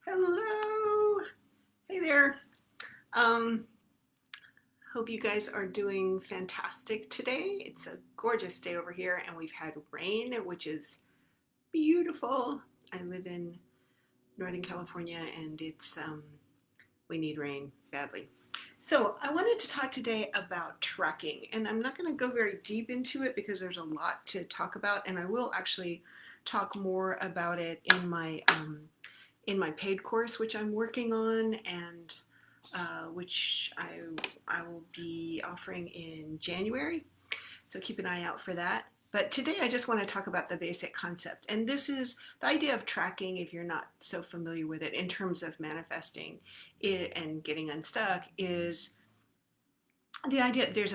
Hello. Hey there. Um, Hope you guys are doing fantastic today. It's a gorgeous day over here, and we've had rain, which is beautiful. I live in Northern California, and it's we need rain badly. So I wanted to talk today about tracking, and I'm not going to go very deep into it because there's a lot to talk about, and I will actually talk more about it in my paid course, which I'm working on, and which I will be offering in January. So keep an eye out for that. But today I just want to talk about the basic concept. And this is the idea of tracking, if you're not so familiar with it, in terms of manifesting it and getting unstuck, is the idea there's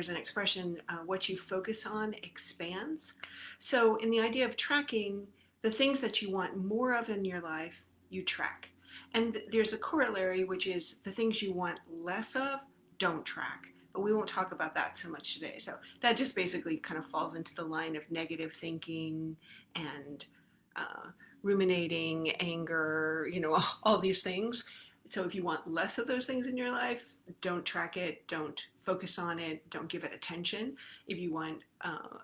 an expression, what you focus on expands. So in the idea of tracking, the things that you want more of in your life, you track. And there's a corollary, which is the things you want less of, don't track. But we won't talk about that so much today. So that just basically kind of falls into the line of negative thinking and ruminating, anger, all these things. So if you want less of those things in your life, don't track it, don't focus on it, don't give it attention. If you want,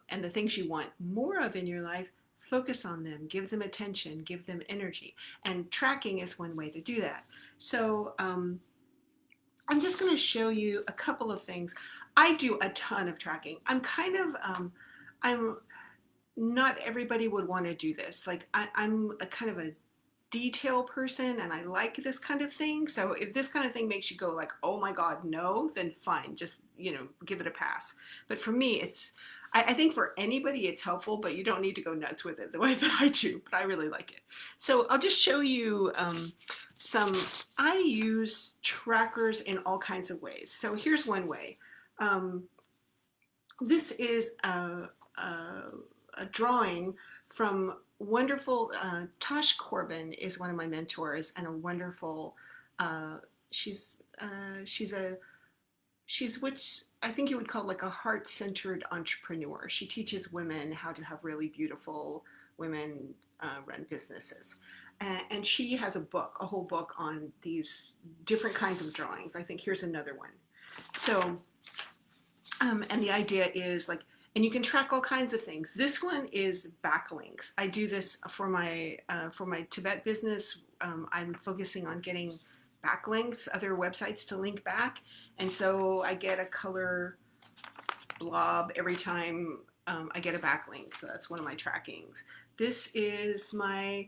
and the things you want more of in your life, focus on them, give them attention, give them energy. And tracking is one way to do that. So I'm just going to show you a couple of things. I do a ton of tracking. I'm not everybody would want to do this. Like I'm a kind of a detail person and I like this kind of thing. So if this kind of thing makes you go like, oh my God, no, then fine, just, give it a pass. But for me, I think for anybody it's helpful, but you don't need to go nuts with it the way that I do, but I really like it. So I'll just show you I use trackers in all kinds of ways. So here's one way. Um, this is a drawing from wonderful Tash Corbin is one of my mentors and a wonderful uh, she's which I think you would call like a heart-centered entrepreneur. She teaches women how to have really beautiful women run businesses. And she has a whole book on these different kinds of drawings. I think here's another one. So and the idea is like, and you can track all kinds of things. This one is backlinks. I do this for my Tibet business. I'm focusing on getting backlinks, other websites to link back, and so I get a color blob every time I get a backlink. So that's one of my trackings. This is my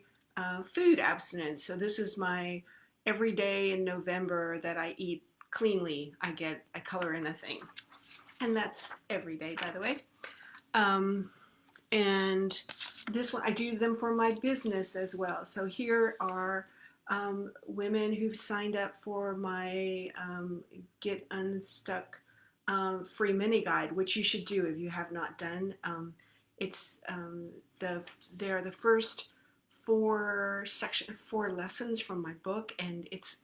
food abstinence. So this is my every day in November that I eat cleanly. I get a color in a thing. And that's every day, by the way. Um, and this one, I do them for my business as well. So here are women who've signed up for my Get Unstuck free mini guide, which you should do if you have not done. It's they're the first four lessons from my book, and it's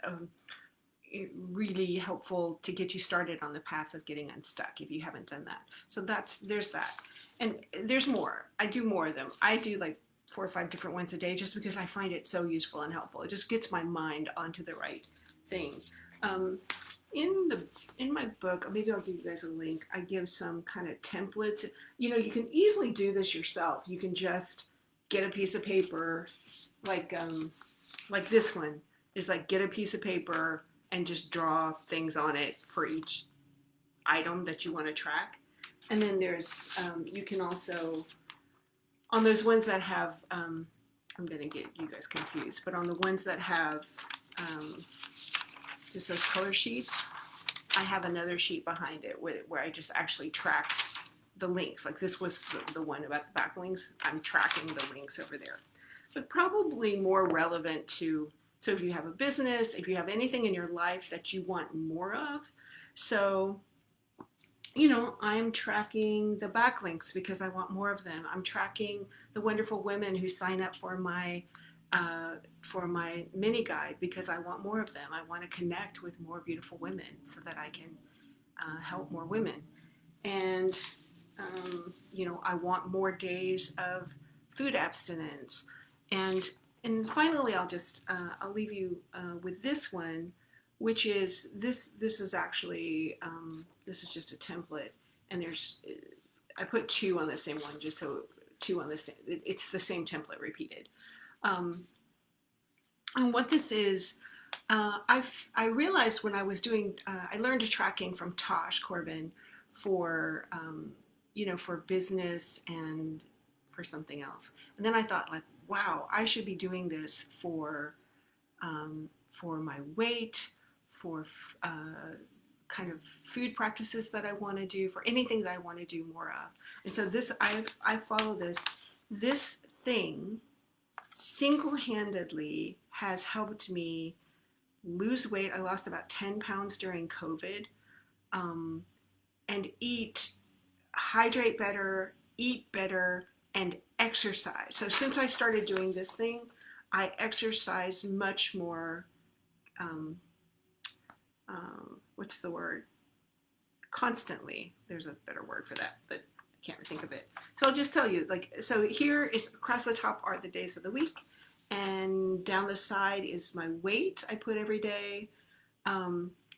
really helpful to get you started on the path of getting unstuck if you haven't done that. So there's that. And there's more. I do more of them. I do like 4 or 5 different ones a day just because I find it so useful and helpful. It just gets my mind onto the right thing. Um, in my book, maybe I'll give you guys a link. I give some kind of templates. You can easily do this yourself. You can just get a piece of paper, like this one is like get a piece of paper and just draw things on it for each item that you want to track. And then there's, you can also, on those ones that have, I'm going to get you guys confused, but on the ones that have just those color sheets, I have another sheet behind it where I just actually tracked the links. Like this was the one about the backlinks. I'm tracking the links over there. But probably more relevant to, so if you have a business, if you have anything in your life that you want more of, so I'm tracking the backlinks because I want more of them. I'm tracking the wonderful women who sign up for my mini guide because I want more of them. I want to connect with more beautiful women so that I can help more women. And I want more days of food abstinence. And And finally, I'll leave you with this one, which is this is actually this is just a template, and there's I put two on the same one just so two on the same. It's the same template repeated. Um, and what this is, I realized when I was doing I learned tracking from Tash Corbin for for business and for something else, and then I thought like, wow, I should be doing this for my weight, for kind of food practices that I want to do, for anything that I want to do more of. And so I follow this thing single-handedly has helped me lose weight. I lost about 10 pounds during COVID, um, and hydrate better, eat better, and exercise. So since I started doing this thing, I exercise much more. Um, what's the word? Constantly. There's a better word for that, but I can't think of it. So I'll just tell you, like, so here is across the top are the days of the week, and down the side is my weight I put every day.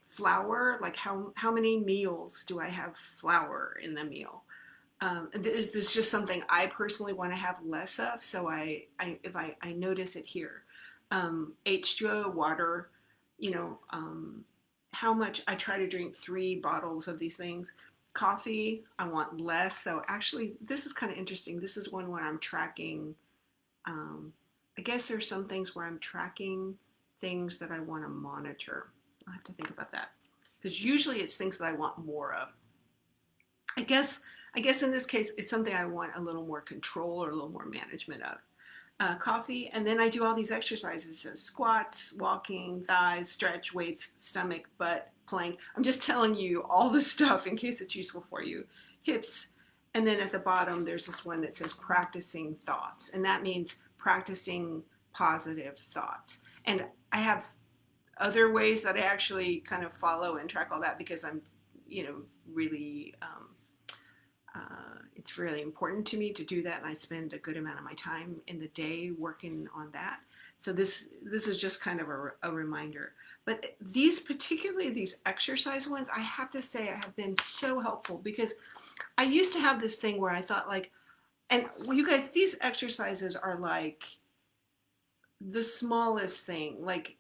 Flour, like how many meals do I have flour in the meal? It's just something I personally want to have less of, so I notice it here. H2O, water, how much I try to drink 3 bottles of these things. Coffee, I want less. So actually, this is kind of interesting. This is one where I'm tracking. I guess there's some things where I'm tracking things that I want to monitor. I'll have to think about that because usually it's things that I want more of. I guess in this case, it's something I want a little more control or a little more management of. Coffee, and then I do all these exercises, so squats, walking, thighs, stretch, weights, stomach, butt, plank. I'm just telling you all the stuff in case it's useful for you. Hips, and then at the bottom there's this one that says practicing thoughts, and that means practicing positive thoughts. And I have other ways that I actually kind of follow and track all that because I'm, really it's really important to me to do that, and I spend a good amount of my time in the day working on that. So this is just kind of a reminder. But particularly these exercise ones, I have to say, have been so helpful because I used to have this thing where I thought like, and you guys, these exercises are like the smallest thing, like,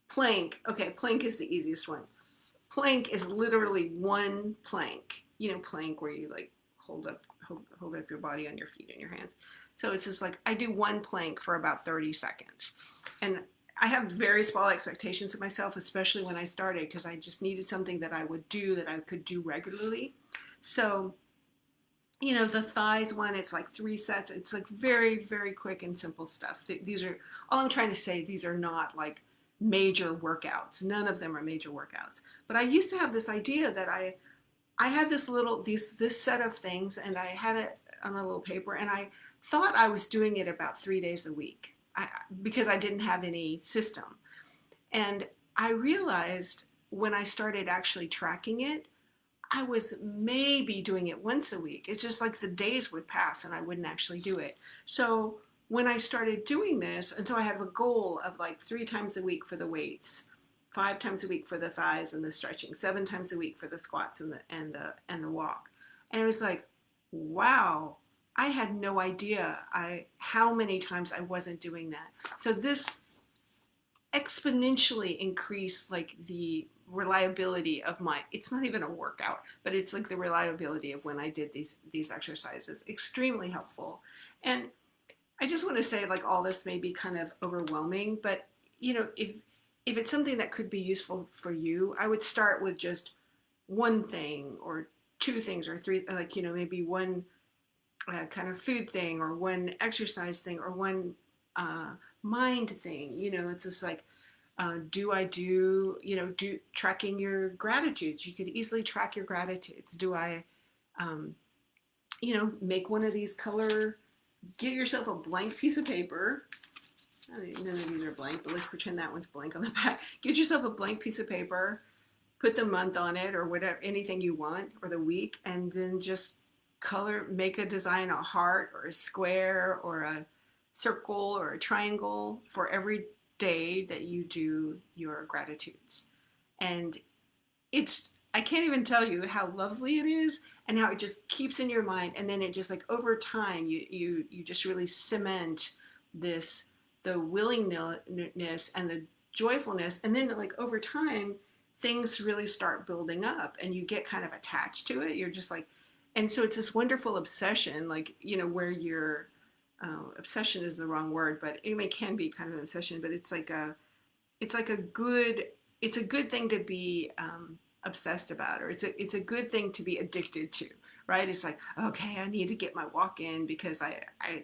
plank. Okay, plank is the easiest one. Plank is literally one plank, plank where you like hold up your body on your feet and your hands. So it's just like I do one plank for about 30 seconds. And I have very small expectations of myself, especially when I started, because I just needed something that I would do that I could do regularly. So, the thighs one, it's like 3 sets. It's like very, very quick and simple stuff. These are, all I'm trying to say, these are not like major workouts. None of them are major workouts. But I used to have this idea that I had this set of things, and I had it on a little paper, and I thought I was doing it about 3 days a week because I didn't have any system. And I realized when I started actually tracking it, I was maybe doing it once a week. It's just like the days would pass and I wouldn't actually do it. So when I started doing this, and so I have a goal of like 3 times a week for the weights, 5 times a week for the thighs and the stretching, 7 times a week for the squats and the walk. And it was like, wow, I had no idea how many times I wasn't doing that. So this exponentially increased like the reliability of it's not even a workout, but it's like the reliability of when I did these exercises. Extremely helpful. And I just want to say, like, all this may be kind of overwhelming, but if it's something that could be useful for you, I would start with just one thing or 2 things or 3, like, maybe one kind of food thing or one exercise thing or one mind thing. It's just like, do tracking your gratitudes. You could easily track your gratitudes. Do I, make one of these get yourself a blank piece of paper. None of these are blank, but let's pretend that one's blank on the back. Get yourself a blank piece of paper, put the month on it or whatever, anything you want, or the week, and then just make a design, a heart or a square or circle or a triangle for every day that you do your gratitudes. And I can't even tell you how lovely it is and how it just keeps in your mind. And then it just like over time, you just really cement this, the willingness and the joyfulness. And then like over time, things really start building up and you get kind of attached to it. You're just like, and so it's this wonderful obsession, like, where you're, obsession is the wrong word, but it can be kind of an obsession, but it's like a good it's a good thing to be obsessed about, or it's a good thing to be addicted to, right? It's like, okay, I need to get my walk in because I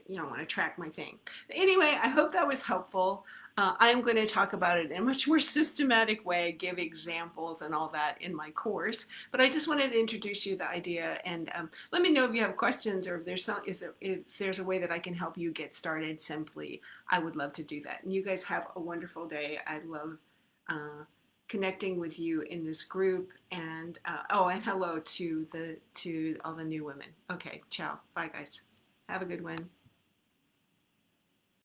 want to track my thing. But anyway, I hope that was helpful. I'm going to talk about it in a much more systematic way, give examples and all that in my course. But I just wanted to introduce you the idea, and let me know if you have questions, or if there's a way that I can help you get started simply. I would love to do that. And you guys have a wonderful day. I love uh, connecting with you in this group, and and hello to all the new women. Okay, ciao, bye guys, have a good one.